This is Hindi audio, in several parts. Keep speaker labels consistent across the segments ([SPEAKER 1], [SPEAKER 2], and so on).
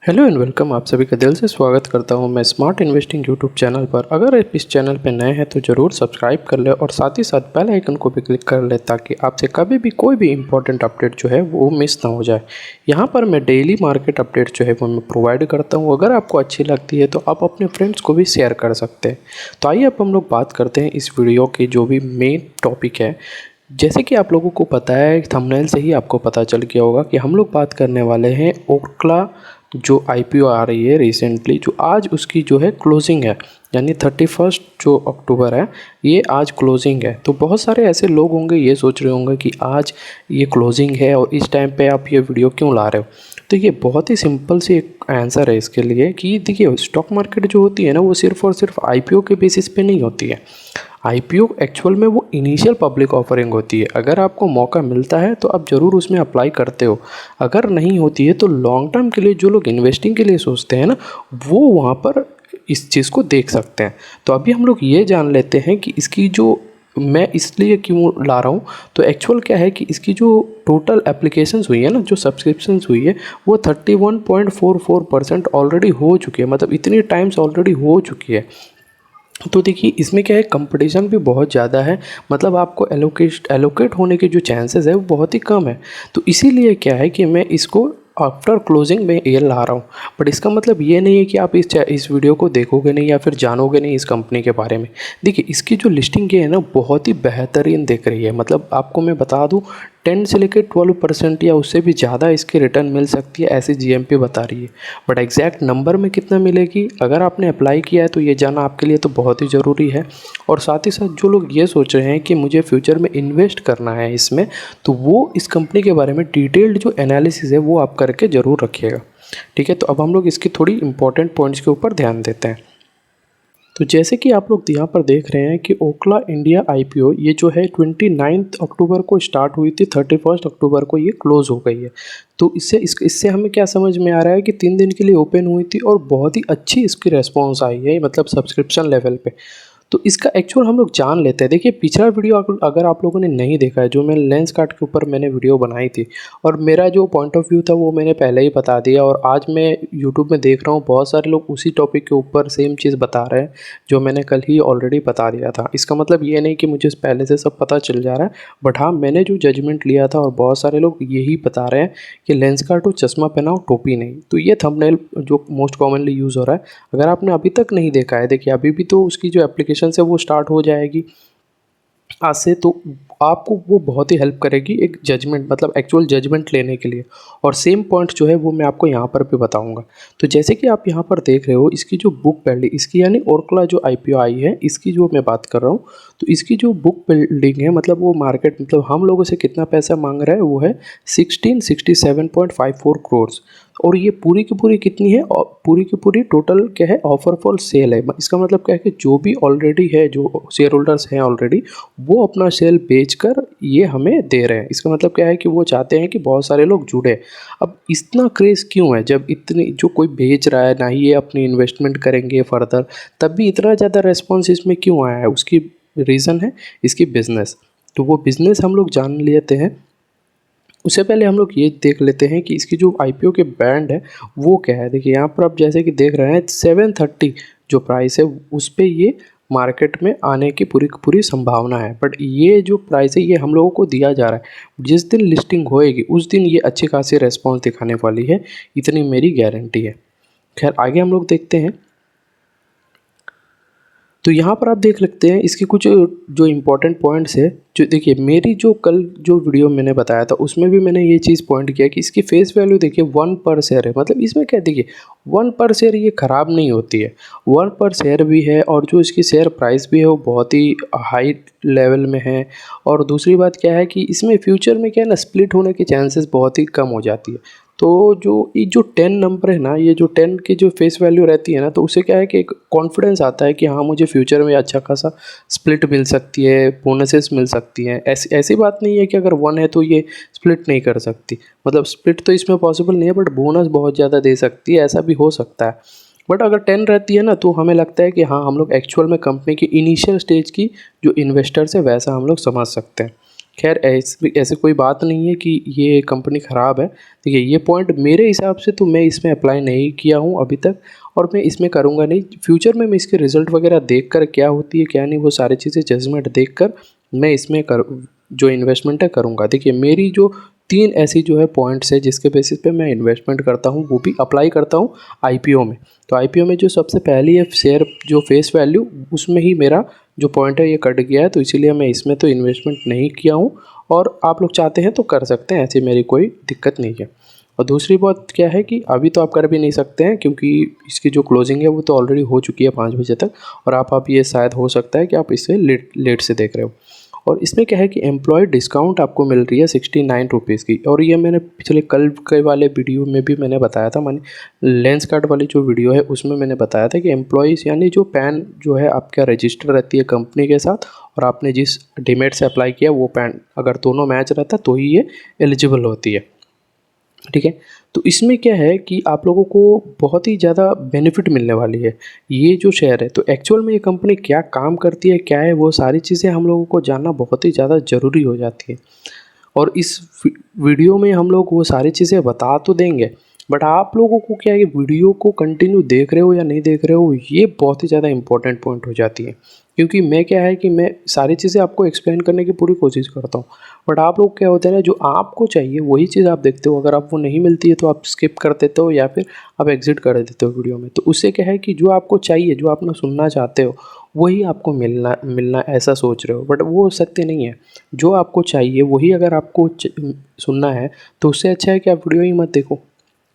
[SPEAKER 1] Hello and welcome. आप सभी का दिल से स्वागत करता हूं मैं स्मार्ट इन्वेस्टिंग यूट्यूब चैनल पर। अगर आप इस चैनल पर नए हैं तो ज़रूर सब्सक्राइब कर ले और साथ ही साथ बेल आइकन को भी क्लिक कर ले ताकि आपसे कभी भी कोई भी इंपॉर्टेंट अपडेट जो है वो मिस ना हो जाए। यहां पर मैं डेली मार्केट अपडेट जो है वो मैं प्रोवाइड करता हूं। अगर आपको अच्छी लगती है तो आप अपने फ्रेंड्स को भी शेयर कर सकते हैं। तो आइए अब हम लोग बात करते हैं इस वीडियो की जो भी मेन टॉपिक है। जैसे कि आप लोगों को पता है, थंबनेल से ही आपको पता चल गया होगा कि हम लोग बात करने वाले हैं ओक्ला जो आईपीओ आ रही है रिसेंटली, जो आज उसकी जो है क्लोजिंग है, यानी 31 जो अक्टूबर है ये आज क्लोजिंग है। तो बहुत सारे ऐसे लोग होंगे ये सोच रहे होंगे कि आज ये क्लोजिंग है और इस टाइम पे आप ये वीडियो क्यों ला रहे हो। तो ये बहुत ही सिंपल सी एक आंसर है इसके लिए कि देखिए, स्टॉक मार्केट जो होती है ना वो सिर्फ और सिर्फ आईपीओ के बेसिस पे नहीं होती है। आईपीओ एक्चुअल में वो इनिशियल पब्लिक ऑफरिंग होती है। अगर आपको मौका मिलता है तो आप ज़रूर उसमें अप्लाई करते हो। अगर नहीं होती है तो लॉन्ग टर्म के लिए जो लोग इन्वेस्टिंग के लिए सोचते हैं ना, वो वहाँ पर इस चीज़ को देख सकते हैं। तो अभी हम लोग ये जान लेते हैं कि इसकी जो मैं इसलिए क्यों ला रहा हूँ। तो एक्चुअल क्या है कि इसकी जो टोटल एप्लीकेशंस हुई है ना, जो सब्सक्रिप्शंस हुई है वो 31.44% ऑलरेडी हो चुकी है। मतलब इतनी टाइम्स ऑलरेडी हो चुकी है। तो देखिए, इसमें क्या है, कंपटीशन भी बहुत ज़्यादा है। मतलब आपको एलोकेट होने के जो चांसेस है वो बहुत ही कम है। तो इसीलिए क्या है कि मैं इसको आफ्टर क्लोजिंग में ये ला रहा हूँ। बट इसका मतलब ये नहीं है कि आप इस वीडियो को देखोगे नहीं या फिर जानोगे नहीं इस कंपनी के बारे में। देखिए, इसकी जो लिस्टिंग की है ना बहुत ही बेहतरीन दिख रही है। मतलब आपको मैं बता दूँ, 10 से लेकर 12% या उससे भी ज़्यादा इसकी रिटर्न मिल सकती है, ऐसी जीएमपी बता रही है। बट एग्जैक्ट नंबर में कितना मिलेगी, अगर आपने अप्लाई किया है तो ये जानना आपके लिए तो बहुत ही ज़रूरी है। और साथ ही साथ जो लोग ये सोच रहे हैं कि मुझे फ्यूचर में इन्वेस्ट करना है इसमें, तो वो इस कंपनी के बारे में डिटेल्ड जो एनालिसिस है वो आप करके ज़रूर रखिएगा। ठीक है, तो अब हम लोग इसकी थोड़ी इंपॉर्टेंट पॉइंट्स के ऊपर ध्यान देते हैं। तो जैसे कि आप लोग यहाँ पर देख रहे हैं कि ओक्ला इंडिया आईपीओ ये जो है 29 अक्टूबर को स्टार्ट हुई थी, 31 अक्टूबर को ये क्लोज हो गई है। तो इससे हमें क्या समझ में आ रहा है कि 3 दिन के लिए ओपन हुई थी और बहुत ही अच्छी इसकी रेस्पॉन्स आई है, मतलब सब्सक्रिप्शन लेवल पे। तो इसका एक्चुअल हम लोग जान लेते हैं। देखिए, पिछला वीडियो अगर आप लोगों ने नहीं देखा है, जो मैं लेंस कार्ड के ऊपर मैंने वीडियो बनाई थी और मेरा जो पॉइंट ऑफ व्यू था वो मैंने पहले ही बता दिया। और आज मैं यूट्यूब में देख रहा हूँ बहुत सारे लोग उसी टॉपिक के ऊपर सेम चीज़ बता रहे हैं जो मैंने कल ही ऑलरेडी बता दिया था। इसका मतलब ये नहीं कि मुझे पहले से सब पता चल जा रहा है, बट हाँ, मैंने जो जजमेंट लिया था और बहुत सारे लोग यही बता रहे हैं कि लेंस कार्ड हो, चश्मा पहनाओ, टोपी नहीं। तो ये थंबनेल जो मोस्ट कॉमनली यूज़ हो रहा है, अगर आपने अभी तक नहीं देखा है, देखिए अभी भी तो उसकी जो एप्लीकेशन से वो स्टार्ट हो जाएगी आज से। तो आपको वो बहुत ही हेल्प करेगी एक जजमेंट, मतलब एक्चुअल जजमेंट लेने के लिए। और सेम पॉइंट जो है वो मैं आपको यहाँ पर भी बताऊंगा। तो जैसे कि आप यहाँ पर देख रहे हो, इसकी जो बुक वैल्यू, इसकी यानी ओक्ला जो आईपीओ आई है इसकी जो मैं बात कर रहा हूँ, तो इसकी जो बुक बिल्डिंग है, मतलब वो मार्केट, मतलब हम लोगों से कितना पैसा मांग रहा है वो है 1667.54 करोड़। और ये पूरी की पूरी कितनी है, और पूरी की पूरी टोटल क्या है, ऑफर फॉर सेल है। इसका मतलब क्या है कि जो भी ऑलरेडी है, जो शेयर होल्डर्स हैं ऑलरेडी, वो अपना शेयर बेचकर ये हमें दे रहे हैं। इसका मतलब क्या है कि वो चाहते हैं कि बहुत सारे लोग जुड़े। अब इतना क्रेज़ क्यों है, जब इतनी जो कोई बेच रहा है ना ही ये अपनी इन्वेस्टमेंट करेंगे फर्दर, तब भी इतना ज़्यादा रेस्पॉन्स इसमें क्यों आया है, उसकी रीज़न है इसकी बिज़नेस। तो वो बिज़नेस हम लोग जान लेते हैं। उससे पहले हम लोग ये देख लेते हैं कि इसकी जो आईपीओ के बैंड है वो क्या है। देखिए, यहाँ पर आप जैसे कि देख रहे हैं 730 जो प्राइस है उस पर ये मार्केट में आने की पूरी पूरी संभावना है। बट ये जो प्राइस है ये हम लोगों को दिया जा रहा है, जिस दिन लिस्टिंग होएगी उस दिन ये अच्छी खासी रेस्पॉन्स दिखाने वाली है, इतनी मेरी गारंटी है। खैर, आगे हम लोग देखते हैं। तो यहाँ पर आप देख सकते हैं इसकी कुछ जो इम्पोर्टेंट पॉइंट्स है। जो देखिए, मेरी जो कल जो वीडियो मैंने बताया था उसमें भी मैंने ये चीज़ पॉइंट किया कि इसकी फेस वैल्यू देखिए 1 पर शेयर है। मतलब इसमें क्या, देखिए 1 पर शेयर ये ख़राब नहीं होती है, 1 पर शेयर भी है और जो इसकी शेयर प्राइस भी है वो बहुत ही हाई लेवल में है। और दूसरी बात क्या है कि इसमें फ्यूचर में क्या है ना, स्प्लिट होने की चांसेस बहुत ही कम हो जाती है। तो ये जो 10 नंबर है ना, ये जो 10 की जो फेस वैल्यू रहती है ना, तो उससे क्या है कि एक कॉन्फिडेंस आता है कि हाँ, मुझे फ्यूचर में अच्छा खासा स्प्लिट मिल सकती है, बोनसेस मिल सकती हैं। ऐसी बात नहीं है कि अगर 1 है तो ये स्प्लिट नहीं कर सकती। मतलब स्प्लिट तो इसमें पॉसिबल नहीं है, बट बोनस बहुत ज़्यादा दे सकती है, ऐसा भी हो सकता है। बट अगर 10 रहती है ना, तो हमें लगता है कि हाँ, हम लोग एक्चुअल में कंपनी की इनिशियल स्टेज की जो इन्वेस्टर्स है वैसा हम लोग समझ सकते हैं। खैर ऐसी कोई बात नहीं है कि ये कंपनी ख़राब है। देखिए ये पॉइंट मेरे हिसाब से तो मैं इसमें अप्लाई नहीं किया हूँ अभी तक, और मैं इसमें करूँगा नहीं। फ्यूचर में मैं इसके रिज़ल्ट वगैरह देख कर क्या होती है क्या नहीं, वो सारी चीज़ें जजमेंट देख कर मैं इसमें जो इन्वेस्टमेंट है करूँगा। देखिए मेरी जो 3 ऐसी जो है पॉइंट्स है जिसके बेसिस पे मैं इन्वेस्टमेंट करता हूँ, वो भी अप्लाई करता हूँ आईपीओ में। तो आईपीओ में जो सबसे पहली है शेयर जो फेस वैल्यू, उसमें ही मेरा जो पॉइंट है ये कट गया है, तो इसीलिए मैं इसमें तो इन्वेस्टमेंट नहीं किया हूँ। और आप लोग चाहते हैं तो कर सकते हैं, ऐसी मेरी कोई दिक्कत नहीं है। और दूसरी बात क्या है कि अभी तो आप कर भी नहीं सकते हैं, क्योंकि इसकी जो क्लोजिंग है वो तो ऑलरेडी हो चुकी है 5 बजे तक, और आप ये शायद हो सकता है कि आप इसे लेट से देख रहे हो। और इसमें क्या है कि एम्प्लॉय डिस्काउंट आपको मिल रही है 69 रुपीज़ की। और ये मैंने पिछले कल के वाले वीडियो में भी मैंने बताया था, मैंने लेंस कार्ड वाली जो वीडियो है उसमें मैंने बताया था कि एम्प्लॉयज़ यानी जो पैन जो है आपका रजिस्टर रहती है कंपनी के साथ, और आपने जिस डीमेट से अप्लाई किया वो पैन अगर दोनों मैच रहता है तो ही ये एलिजिबल होती है। ठीक है, तो इसमें क्या है कि आप लोगों को बहुत ही ज़्यादा बेनिफिट मिलने वाली है ये जो शेयर है। तो एक्चुअल में ये कंपनी क्या काम करती है, क्या है, वो सारी चीज़ें हम लोगों को जानना बहुत ही ज़्यादा ज़रूरी हो जाती है। और इस वीडियो में हम लोग वो सारी चीज़ें बता तो देंगे, बट आप लोगों को क्या है कि वीडियो को कंटिन्यू देख रहे हो या नहीं देख रहे हो, ये बहुत ही ज़्यादा इंपॉर्टेंट पॉइंट हो जाती है। क्योंकि मैं क्या है कि मैं सारी चीज़ें आपको एक्सप्लेन करने की पूरी कोशिश करता हूँ, बट आप लोग क्या होते हैं ना, जो आपको चाहिए वही चीज़ आप देखते हो। अगर आप वो नहीं मिलती है तो आप स्किप कर देते हो या फिर आप एग्जिट कर देते हो वीडियो में। तो उससे क्या है कि जो आपको चाहिए, जो आप ना सुनना चाहते हो, वही आपको मिलना ऐसा सोच रहे हो, बट वो सत्य नहीं है। जो आपको चाहिए वही अगर आपको सुनना है, तो उससे अच्छा है कि आप वीडियो ही मत देखो।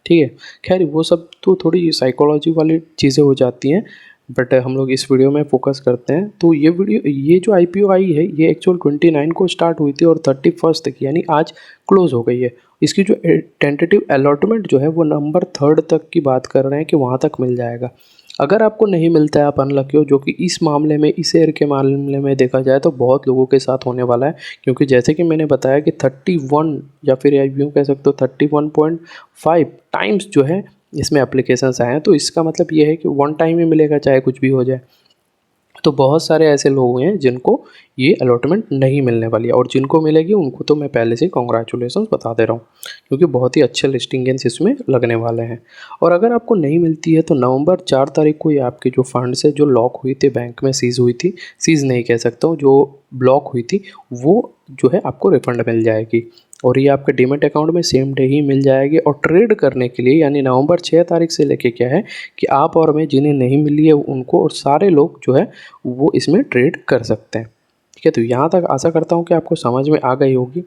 [SPEAKER 1] ठीक है, खैर वो सब तो थोड़ी साइकोलॉजी वाली चीज़ें हो जाती हैं, बट हम लोग इस वीडियो में फोकस करते हैं। तो ये जो आईपीओ आई है ये एक्चुअल 29 को स्टार्ट हुई थी और 31 तक यानी आज क्लोज हो गई है। इसकी जो टेंटेटिव अलॉटमेंट जो है वो नवंबर 3 तक की बात कर रहे हैं कि वहाँ तक मिल जाएगा। अगर आपको नहीं मिलता है, आप अनलकी हो, जो कि इस मामले में, इस शेयर के मामले में देखा जाए तो बहुत लोगों के साथ होने वाला है। क्योंकि जैसे कि मैंने बताया कि 31 या फिर यूँ कह सकते हो 31.5 टाइम्स जो है इसमें एप्लीकेशंस आए हैं। तो इसका मतलब ये है कि वन टाइम ही मिलेगा चाहे कुछ भी हो जाए। तो बहुत सारे ऐसे लोग हैं जिनको ये अलॉटमेंट नहीं मिलने वाली है, और जिनको मिलेगी उनको तो मैं पहले से कॉन्ग्रेचुलेसन बता दे रहा हूँ, क्योंकि बहुत ही अच्छे लिस्टिंग्स इसमें लगने वाले हैं। और अगर आपको नहीं मिलती है तो नवंबर 4 तारीख को ये आपके जो फंड्स है जो लॉक हुई थी बैंक में, सीज़ हुई थी, सीज़ नहीं कह सकता हूँ, जो ब्लॉक हुई थी, वो जो है आपको रिफ़ंड मिल जाएगी। और ये आपके डीमैट अकाउंट में सेम डे ही मिल जाएगी। और ट्रेड करने के लिए यानी नवंबर 6 तारीख से लेके क्या है कि आप और मैं, जिन्हें नहीं मिली है उनको, और सारे लोग जो है वो इसमें ट्रेड कर सकते हैं। ठीक है, तो यहाँ तक आशा करता हूँ कि आपको समझ में आ गई होगी।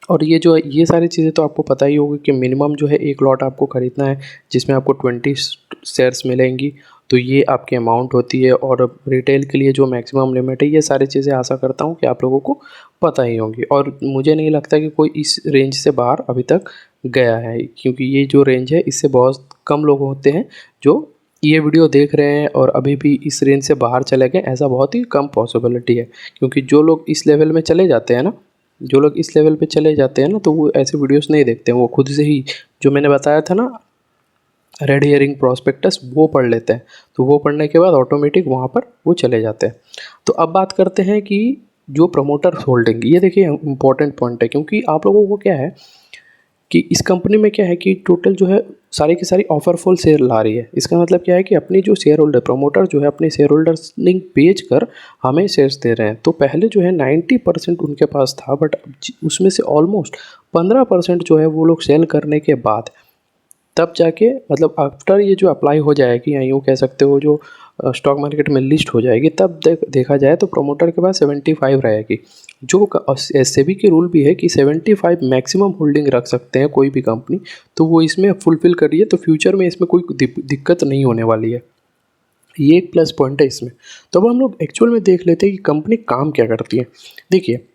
[SPEAKER 1] और ये सारी चीज़ें तो आपको पता ही होगी कि मिनिमम जो है एक लॉट आपको ख़रीदना है, जिसमें आपको 20 शेयर्स मिलेंगी। तो ये आपकी अमाउंट होती है। और रिटेल के लिए जो मैक्सिमम लिमिट है, ये सारी चीज़ें आशा करता हूँ कि आप लोगों को पता ही होंगी। और मुझे नहीं लगता कि कोई इस रेंज से बाहर अभी तक गया है, क्योंकि ये जो रेंज है इससे बहुत कम लोग होते हैं जो ये वीडियो देख रहे हैं और अभी भी इस रेंज से बाहर चले गए। ऐसा बहुत ही कम पॉसिबिलिटी है, क्योंकि जो लोग इस लेवल में चले जाते हैं ना, तो वो ऐसे वीडियोस नहीं देखते हैं। वो खुद से ही, जो मैंने बताया था ना, रेड हेयरिंग प्रॉस्पेक्टस, वो पढ़ लेते हैं। तो वो पढ़ने के बाद ऑटोमेटिक वहाँ पर वो चले जाते हैं। तो अब बात करते हैं कि जो प्रमोटर होल्डिंग, ये देखिए इंपॉर्टेंट पॉइंट है, क्योंकि आप लोगों को क्या है कि इस कंपनी में क्या है कि टोटल जो है सारी की सारी ऑफरफुल शेयर ला रही है। इसका मतलब क्या है कि अपनी जो शेयर होल्डर, प्रमोटर जो है अपने शेयर होल्डरिंग बेच कर हमें शेयर्स दे रहे हैं। तो पहले जो है 90% उनके पास था, बट उसमें से ऑलमोस्ट 15% जो है वो लोग सेल करने के बाद, तब जाके, मतलब आफ्टर ये जो अप्लाई हो जाएगी, या यूँ कह सकते हो जो स्टॉक मार्केट में लिस्ट हो जाएगी, तब देखा जाए तो प्रमोटर के पास 75 रहेगी। जो सेबी के रूल भी है कि 75 मैक्सिमम होल्डिंग रख सकते हैं कोई भी कंपनी, तो वो इसमें फुलफ़िल कर रही है। तो फ्यूचर में इसमें कोई दिक्कत नहीं होने वाली है। ये एक प्लस पॉइंट है इसमें। तो अब हम लोग एक्चुअल में देख लेते हैं कि कंपनी काम क्या करती है। देखिए,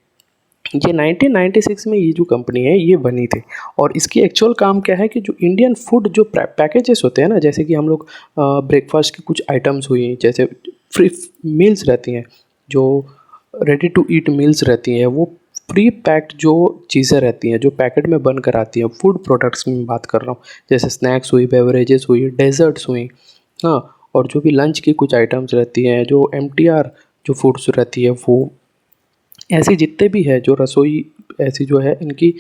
[SPEAKER 1] ये 1996 में ये जो कंपनी है ये बनी थी, और इसकी एक्चुअल काम क्या है कि जो इंडियन फूड जो पैकेजेस होते हैं ना, जैसे कि हम लोग ब्रेकफास्ट की कुछ आइटम्स हुई, जैसे फ्री मील्स रहती हैं, जो रेडी टू ईट मील्स रहती हैं, वो प्री पैक्ड जो चीज़ें रहती हैं, जो पैकेट में बन कर आती हैं, फूड प्रोडक्ट्स में बात कर रहा हूँ, जैसे स्नैक्स हुई, बेवरेजेस हुई, डेजर्ट्स हुई, हाँ, और जो भी लंच की कुछ आइटम्स रहती हैं, जो MTR जो फूड्स रहती है वो, ऐसे जितने भी है जो रसोई ऐसी जो है इनकी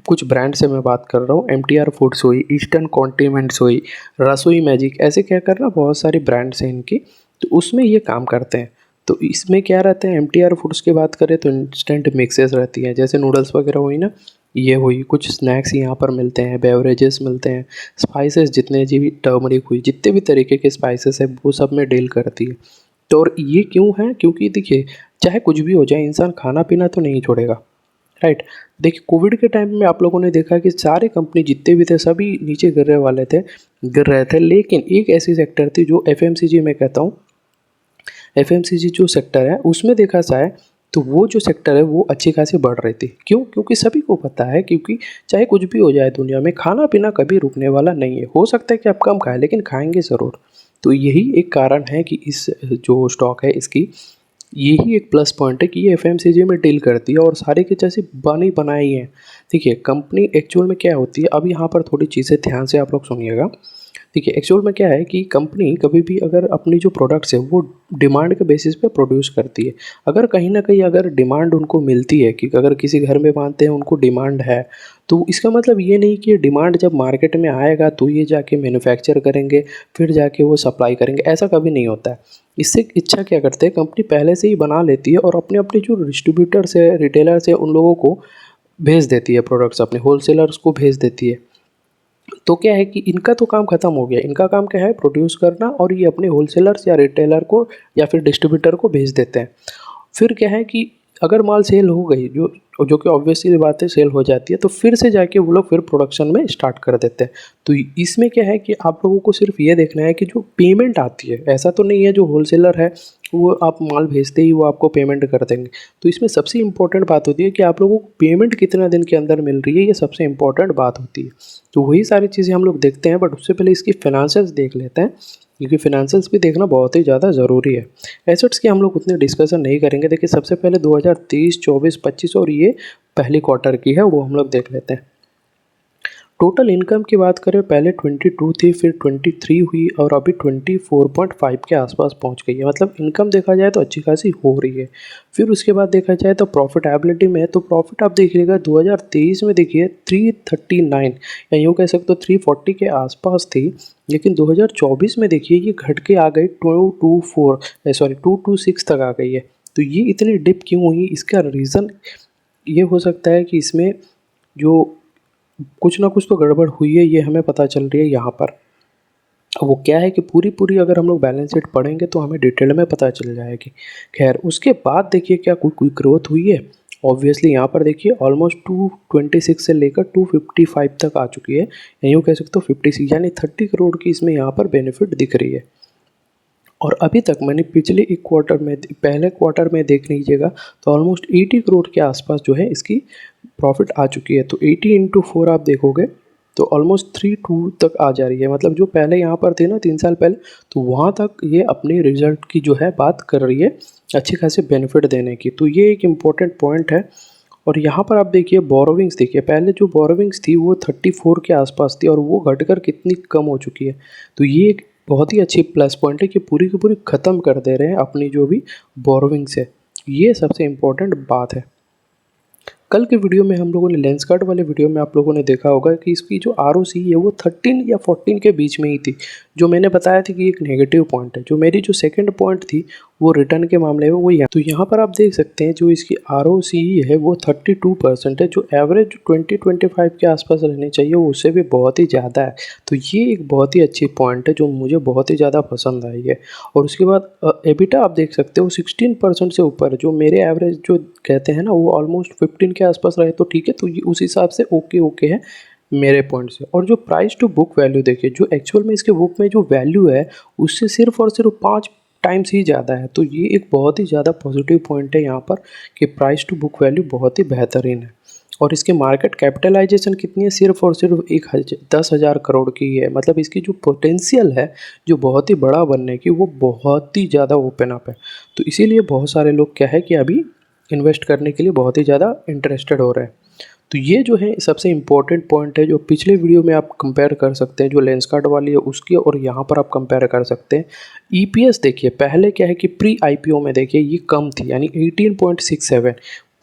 [SPEAKER 1] कुछ ब्रांड से मैं बात कर रहा हूँ, MTR फूड्स हुई, ईस्टर्न कॉन्टिनेंट्स हुई, रसोई मैजिक, ऐसे क्या करना बहुत सारी ब्रांड्स हैं इनकी, तो उसमें ये काम करते हैं। तो इसमें क्या रहते हैं, MTR फूड्स की बात करें तो इंस्टेंट मिक्सेस रहती हैं, जैसे नूडल्स वगैरह हुई ना, ये हुई, कुछ स्नैक्स यहाँ पर मिलते हैं, बेवरेजेस मिलते हैं, स्पाइसेस जितने जी भी, टर्मरिक हुई, जितने भी तरीके के स्पाइसेस है वो सब में डील करती है। तो और ये क्यों है, क्योंकि देखिए चाहे कुछ भी हो जाए इंसान खाना पीना तो नहीं छोड़ेगा, राइट। देखिए कोविड के टाइम में आप लोगों ने देखा कि सारे कंपनी जितने भी थे सभी नीचे गिर रहे थे, लेकिन एक ऐसी सेक्टर थी जो FMCG में कहता हूँ, FMCG जो सेक्टर है उसमें देखा जाए तो वो जो सेक्टर है वो अच्छी खासी बढ़ रही थी। क्यों? क्योंकि सभी को पता है, क्योंकि चाहे कुछ भी हो जाए दुनिया में खाना पीना कभी रुकने वाला नहीं है। हो सकता है कि आप कम खाएं लेकिन खाएंगे ज़रूर। तो यही एक कारण है कि इस जो स्टॉक है इसकी, यही एक प्लस पॉइंट है कि ये FMCG में डील करती है और सारे के जैसे बनी बनाई है। देखिए कंपनी एक्चुअल में क्या होती है, अब यहाँ पर थोड़ी चीज़ें ध्यान से आप लोग सुनिएगा। देखिए एक्चुअल में क्या है कि कंपनी कभी भी अगर अपनी जो प्रोडक्ट्स है वो डिमांड के बेसिस पे प्रोड्यूस करती है। अगर कहीं ना कहीं अगर डिमांड उनको मिलती है कि अगर किसी घर में मानते हैं उनको डिमांड है, तो इसका मतलब ये नहीं कि डिमांड जब मार्केट में आएगा तो ये जाके मैन्युफैक्चर करेंगे फिर जाके वो सप्लाई करेंगे, ऐसा कभी नहीं होता है। इससे इच्छा क्या करते हैं, कंपनी पहले से ही बना लेती है और अपने अपने जो डिस्ट्रीब्यूटर्स है, रिटेलर्स है, उन लोगों को भेज देती है, प्रोडक्ट्स अपने होलसेलर्स को भेज देती है। तो क्या है कि इनका तो काम ख़त्म हो गया, इनका काम क्या है, प्रोड्यूस करना, और ये अपने होलसेलर्स या रिटेलर को या फिर डिस्ट्रीब्यूटर को भेज देते हैं। फिर क्या है कि अगर माल सेल हो गई, जो कि ऑब्वियसली बात है सेल हो जाती है, तो फिर से जाके वो लोग फिर प्रोडक्शन में स्टार्ट कर देते हैं। तो इसमें क्या है कि आप लोगों को सिर्फ ये देखना है कि जो पेमेंट आती है, ऐसा तो नहीं है जो होलसेलर है वो आप माल भेजते ही वो आपको पेमेंट कर देंगे। तो इसमें सबसे इम्पोर्टेंट बात होती है कि आप लोगों को पेमेंट कितना दिन के अंदर मिल रही है, ये सबसे इम्पोर्टेंट बात होती है। तो वही सारी चीज़ें हम लोग देखते हैं, बट उससे पहले इसकी फाइनेंशियल्स देख लेते हैं, क्योंकि फाइनेंशियल्स भी देखना बहुत ही ज़्यादा ज़रूरी है। एसेट्स की हम लोग उतने डिस्कशन नहीं करेंगे। देखिए सबसे पहले 2023, 24, 25 और ये पहली क्वार्टर की है वो हम लोग देख लेते हैं। टोटल इनकम की बात करें, पहले 22 थी, फिर 23 हुई और अभी 24.5 के आसपास पहुंच गई है। मतलब इनकम देखा जाए तो अच्छी खासी हो रही है। फिर उसके बाद देखा जाए तो प्रॉफिटेबिलिटी में, तो प्रॉफिट आप देखिएगा 2023 में देखिए 339 या यूँ कह सकते हो 340 के आसपास थी, लेकिन 2024 में देखिए ये घट के आ गई 226 तक आ गई है। तो ये इतनी डिप क्यों हुई, इसका रीज़न ये हो सकता है कि इसमें जो कुछ ना कुछ तो गड़बड़ हुई है, ये हमें पता चल रही है यहाँ पर। वो क्या है कि पूरी अगर हम लोग बैलेंस शीट पढ़ेंगे तो हमें डिटेल में पता चल जाएगी। खैर उसके बाद देखिए क्या कोई ग्रोथ हुई है। ऑब्वियसली यहाँ पर देखिए ऑलमोस्ट 226 से लेकर 255 तक आ चुकी है, यूँ कह सकते हो 56, यानी 30 करोड़ की इसमें यहाँ पर बेनिफिट दिख रही है। और अभी तक मैंने पिछले एक क्वार्टर में, पहले क्वार्टर में देख लीजिएगा तो ऑलमोस्ट 80 करोड़ के आसपास जो है इसकी प्रॉफिट आ चुकी है। तो 80 इंटू 4 आप देखोगे तो ऑलमोस्ट 32 तक आ जा रही है। मतलब जो पहले यहाँ पर थे ना 3 साल पहले, तो वहाँ तक ये अपने रिजल्ट की जो है बात कर रही है, अच्छे खासे बेनिफिट देने की। तो ये एक इम्पॉर्टेंट पॉइंट है। और यहाँ पर आप देखिए बोरोविंग्स, देखिए पहले जो बोरोविंग्स थी वो 34 के आसपास थी और वो घटकर कितनी कम हो चुकी है। तो ये एक बहुत ही अच्छी प्लस पॉइंट है कि पूरी की पूरी ख़त्म कर दे रहे हैं अपनी जो भी बोरोविंग्स है। ये सबसे इम्पोर्टेंट बात है। कल के वीडियो में हम लोगों ने लेंसकार्ट वाले वीडियो में आप लोगों ने देखा होगा कि इसकी जो ROC है वो 13 या 14 के बीच में ही थी, जो मैंने बताया था कि एक नेगेटिव पॉइंट है। जो मेरी जो सेकंड पॉइंट थी वो रिटर्न के मामले में वो यहाँ, तो यहाँ पर आप देख सकते हैं जो इसकी ROC है वो 32% है, जो एवरेज 20-25 के आसपास रहनी चाहिए वो उससे भी बहुत ही ज़्यादा है। तो ये एक बहुत ही अच्छी पॉइंट है जो मुझे बहुत ही ज़्यादा पसंद आई है। और उसके बाद एबिटा आप देख सकते हो 16% से ऊपर है, जो मेरे एवरेज जो कहते हैं ना वो ऑलमोस्ट 15 के आसपास रहे तो ठीक है। तो ये उस हिसाब से ओके है मेरे पॉइंट से। और जो प्राइस टू बुक वैल्यू देखिए, जो एक्चुअल में इसके बुक में जो वैल्यू है उससे सिर्फ और सिर्फ 5 टाइम्स ही ज़्यादा है। तो ये एक बहुत ही ज़्यादा पॉजिटिव पॉइंट है यहाँ पर कि प्राइस टू बुक वैल्यू बहुत ही बेहतरीन है। और इसके मार्केट कैपिटलाइजेशन कितनी है, सिर्फ और सिर्फ 10,000 करोड़ की है। मतलब इसकी जो पोटेंशियल है जो बहुत ही बड़ा बनने की, वो बहुत ही ज़्यादा ओपन अप है। तो इसीलिए बहुत सारे लोग क्या है कि अभी इन्वेस्ट करने के लिए बहुत ही ज़्यादा इंटरेस्टेड हो रहे हैं। तो ये जो है सबसे इम्पोर्टेंट पॉइंट है जो पिछले वीडियो में आप कंपेयर कर सकते हैं, जो लेंसकार्ट वाली है उसकी, और यहाँ पर आप कंपेयर कर सकते हैं। EPS देखिए पहले क्या है कि प्री IPO में देखिए ये कम थी, यानी 18.67,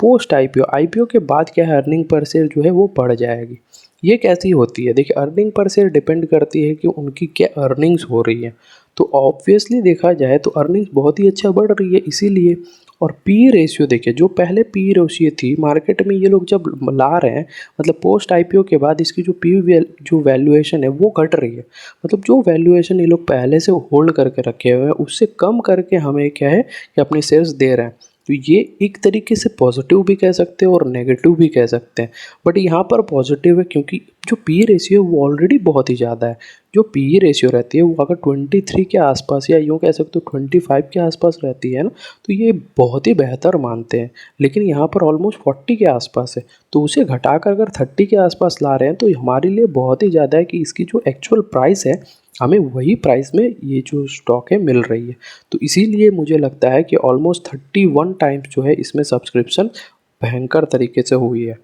[SPEAKER 1] पोस्ट आईपीओ, आईपीओ के बाद क्या है, अर्निंग पर शेयर जो है वो बढ़ जाएगी। ये कैसी होती है, देखिए अर्निंग पर शेयर डिपेंड करती है कि उनकी क्या अर्निंग्स हो रही है। तो ऑब्वियसली देखा जाए तो अर्निंग्स बहुत ही अच्छा बढ़ रही है इसीलिए। और पी रेशियो देखिए, जो पहले पी रेशियो थी मार्केट में, ये लोग जब ला रहे हैं मतलब पोस्ट आईपीओ के बाद इसकी जो वैल्यूएशन है वो घट रही है। मतलब जो वैल्यूएशन ये लोग पहले से होल्ड करके रखे हुए हैं उससे कम करके हमें क्या है कि अपने शेयर्स दे रहे हैं। तो ये एक तरीके से पॉजिटिव भी कह सकते हैं और नेगेटिव भी कह सकते हैं। बट यहाँ पर पॉजिटिव है क्योंकि जो पी रेशियो है वो ऑलरेडी बहुत ही ज़्यादा है। जो पी रेशियो रहती है वो अगर 23 के आसपास या यूँ कह सकते हो 25 के आसपास रहती है ना, तो ये बहुत ही बेहतर मानते हैं। लेकिन यहाँ पर ऑलमोस्ट 40 के आसपास है, तो उसे घटाकर अगर 30 के आसपास ला रहे हैं तो हमारे लिए बहुत ही ज़्यादा है कि इसकी जो एक्चुअल प्राइस है हमें वही प्राइस में ये जो स्टॉक है मिल रही है। तो इसीलिए मुझे लगता है कि ऑलमोस्ट 31 टाइम्स जो है इसमें सब्सक्रिप्शन भयंकर तरीके से हुई है।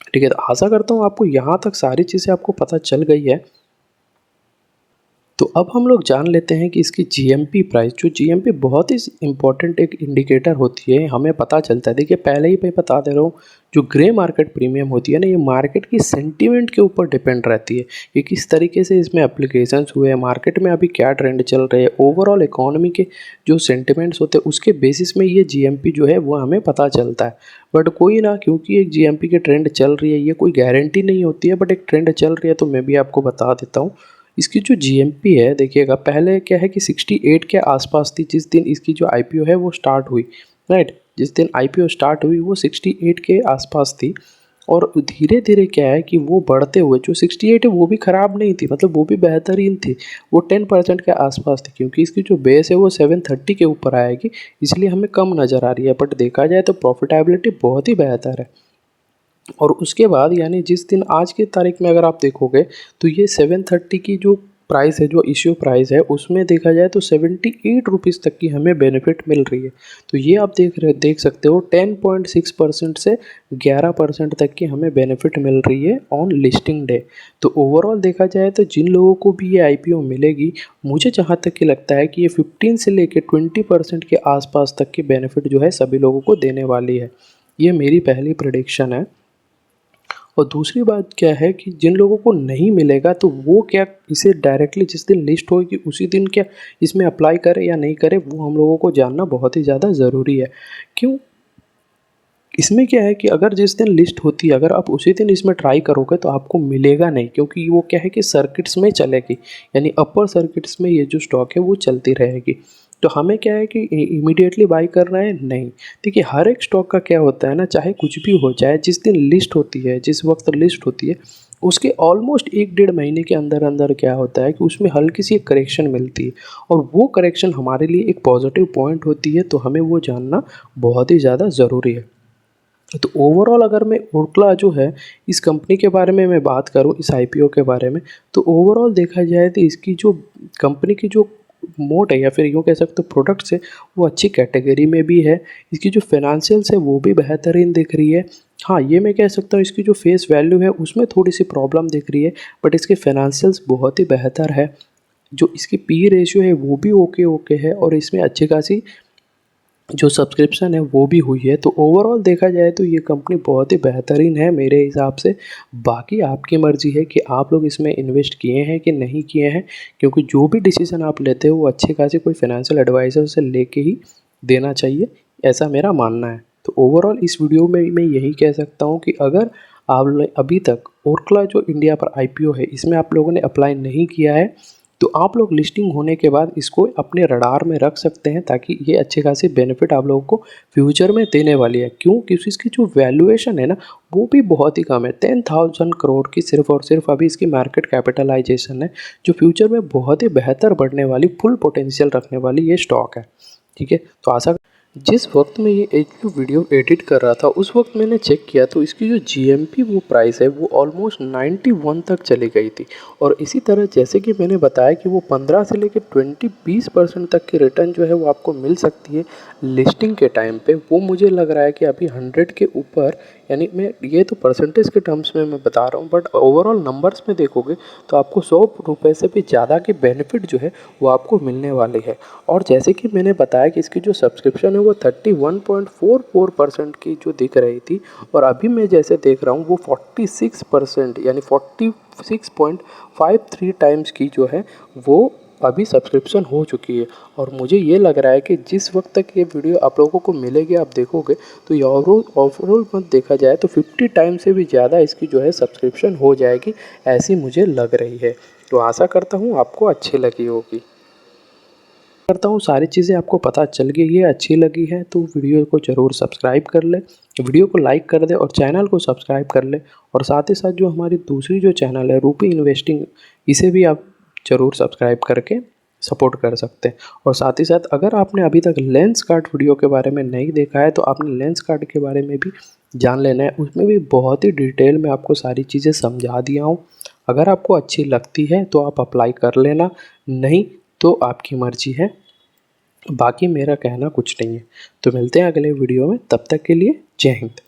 [SPEAKER 1] ठीक है, तो आशा करता हूँ आपको यहाँ तक सारी चीज़ें आपको पता चल गई है। तो अब हम लोग जान लेते हैं कि इसकी जीएमपी प्राइस, जो जीएमपी बहुत ही इम्पॉर्टेंट एक इंडिकेटर होती है, हमें पता चलता है। देखिए पहले ही मैं बता दे रहा हूँ, जो ग्रे मार्केट प्रीमियम होती है ना, ये मार्केट की सेंटीमेंट के ऊपर डिपेंड रहती है कि किस तरीके से इसमें एप्लीकेशंस हुए हैं, मार्केट में अभी क्या ट्रेंड चल रहे हैं, ओवरऑल इकोनॉमी के जो सेंटिमेंट्स होते हैं उसके बेसिस में ये जीएमपी जो है वो हमें पता चलता है। बट कोई ना, क्योंकि एक जीएमपी के ट्रेंड चल रही है, ये कोई गारंटी नहीं होती है, बट एक ट्रेंड चल रही है तो मैं भी आपको बता देता हूँ। इसकी जो जीएमपी है देखिएगा, पहले क्या है कि 68 के आसपास थी जिस दिन इसकी जो आईपीओ है वो स्टार्ट हुई, राइट। जिस दिन आईपीओ स्टार्ट हुई वो 68 के आसपास थी। और धीरे धीरे क्या है कि वो बढ़ते हुए जो 68 है वो भी ख़राब नहीं थी, मतलब वो भी बेहतरीन थी। वो 10% के आसपास थी, क्योंकि इसकी जो बेस है वो 730 के ऊपर आएगी, इसलिए हमें कम नज़र आ रही है। बट देखा जाए तो प्रॉफिटेबिलिटी बहुत ही बेहतर है। और उसके बाद यानी जिस दिन आज की तारीख में अगर आप देखोगे तो ये 730 की जो प्राइस है, जो इश्यू प्राइस है, उसमें देखा जाए तो 78 रुपीज़ तक की हमें बेनिफिट मिल रही है। तो ये आप देख सकते हो 10.6% से 11% तक की हमें बेनिफिट मिल रही है ऑन लिस्टिंग डे। तो ओवरऑल देखा जाए तो जिन लोगों को भी ये आईपीओ मिलेगी, मुझे जहाँ तक कि लगता है कि ये 15 से लेकर 20% के आसपास तक की बेनिफिट जो है सभी लोगों को देने वाली है। ये मेरी पहली प्रेडिक्शन है। और दूसरी बात क्या है कि जिन लोगों को नहीं मिलेगा तो वो क्या इसे डायरेक्टली जिस दिन लिस्ट होगी उसी दिन क्या इसमें अप्लाई करे या नहीं करे, वो हम लोगों को जानना बहुत ही ज़्यादा ज़रूरी है। क्यों? इसमें क्या है कि अगर जिस दिन लिस्ट होती है, अगर आप उसी दिन इसमें ट्राई करोगे तो आपको मिलेगा नहीं, क्योंकि वो क्या है कि सर्किट्स में चलेगी, यानी अपर सर्किट्स में ये जो स्टॉक है वो चलती रहेगी। तो हमें क्या है कि इमीडिएटली बाई करना है नहीं। देखिए हर एक स्टॉक का क्या होता है ना, चाहे कुछ भी हो जाए, जिस दिन लिस्ट होती है, जिस वक्त लिस्ट होती है उसके ऑलमोस्ट 1-1.5 महीने के अंदर अंदर क्या होता है कि उसमें हल्की सी एक करेक्शन मिलती है, और वो करेक्शन हमारे लिए एक पॉजिटिव पॉइंट होती है। तो हमें वो जानना बहुत ही ज़्यादा ज़रूरी है। तो ओवरऑल अगर मैं ओरक्ला जो है इस कंपनी के बारे में मैं बात करूं, इस आईपीओ के बारे में, तो ओवरऑल देखा जाए तो इसकी जो कंपनी की जो मोट है या फिर यूँ कह सकते हो प्रोडक्ट्स है वो अच्छी कैटेगरी में भी है। इसकी जो फाइनेंशियल्स है वो भी बेहतरीन दिख रही है। हाँ, ये मैं कह सकता हूँ इसकी जो फेस वैल्यू है उसमें थोड़ी सी प्रॉब्लम दिख रही है, बट इसके फाइनेंशियल्स बहुत ही बेहतर है। जो इसकी पी रेशियो है वो भी ओके ओके है, और इसमें अच्छी खासी जो सब्सक्रिप्शन है वो भी हुई है। तो ओवरऑल देखा जाए तो ये कंपनी बहुत ही बेहतरीन है मेरे हिसाब से। बाकी आपकी मर्ज़ी है कि आप लोग इसमें इन्वेस्ट किए हैं कि नहीं किए हैं, क्योंकि जो भी डिसीज़न आप लेते हो वो अच्छे खासे कोई फाइनेंशियल एडवाइज़र से लेके ही देना चाहिए, ऐसा मेरा मानना है। तो ओवरऑल इस वीडियो में मैं यही कह सकता हूँ कि अगर आपने अभी तक ओरक्ला जो इंडिया पर आईपीओ है इसमें आप लोगों ने अप्लाई नहीं किया है, तो आप लोग लिस्टिंग होने के बाद इसको अपने रडार में रख सकते हैं, ताकि ये अच्छे खासे बेनिफिट आप लोगों को फ्यूचर में देने वाली है। क्यों? क्योंकि इसकी जो वैल्यूएशन है ना वो भी बहुत ही कम है, 10,000 करोड़ की सिर्फ और सिर्फ अभी इसकी मार्केट कैपिटलाइजेशन है, जो फ्यूचर में बहुत ही बेहतर बढ़ने वाली, फुल पोटेंशियल रखने वाली ये स्टॉक है। ठीक है, तो आशा जिस वक्त मैं ये जो वीडियो एडिट कर रहा था उस वक्त मैंने चेक किया तो इसकी जो जीएमपी वो प्राइस है वो ऑलमोस्ट 91 तक चली गई थी। और इसी तरह जैसे कि मैंने बताया कि वो 15 से लेकर 20% तक की रिटर्न जो है वो आपको मिल सकती है लिस्टिंग के टाइम पे, वो मुझे लग रहा है कि अभी 100 के ऊपर यानी मैं ये तो परसेंटेज के टर्म्स में मैं बता रहा हूँ, बट ओवरऑल नंबर्स में देखोगे तो आपको 100 रुपये से भी ज़्यादा के बेनिफिट जो है वो आपको मिलने वाले हैं। और जैसे कि मैंने बताया कि इसकी जो सब्सक्रिप्शन है वो 31.44% की जो दिख रही थी, और अभी मैं जैसे देख रहा हूँ वो 46% यानी 46.53 टाइम्स की जो है वो अभी सब्सक्रिप्शन हो चुकी है। और मुझे ये लग रहा है कि जिस वक्त तक ये वीडियो आप लोगों को मिलेगी, आप देखोगे तो ये ओवरऑल मत देखा जाए तो 50 टाइम से भी ज़्यादा इसकी जो है सब्सक्रिप्शन हो जाएगी, ऐसी मुझे लग रही है। तो आशा करता हूँ आपको अच्छी लगी होगी। करता हूँ सारी चीज़ें आपको पता चल गई है, अच्छी लगी है तो वीडियो को ज़रूर सब्सक्राइब कर ले, वीडियो को लाइक कर दे और चैनल को सब्सक्राइब कर ले। और साथ ही साथ जो हमारी दूसरी जो चैनल है रूपी इन्वेस्टिंग, इसे भी आप ज़रूर सब्सक्राइब करके सपोर्ट कर सकते हैं। और साथ ही साथ अगर आपने अभी तक लेंस कार्ड वीडियो के बारे में नहीं देखा है तो आपने लेंस कार्ड के बारे में भी जान लेना है, उसमें भी बहुत ही डिटेल में आपको सारी चीज़ें समझा दिया हूँ। अगर आपको अच्छी लगती है तो आप अप्लाई कर लेना, नहीं तो आपकी मर्ज़ी है, बाकी मेरा कहना कुछ नहीं है। तो मिलते हैं अगले वीडियो में, तब तक के लिए जय हिंद।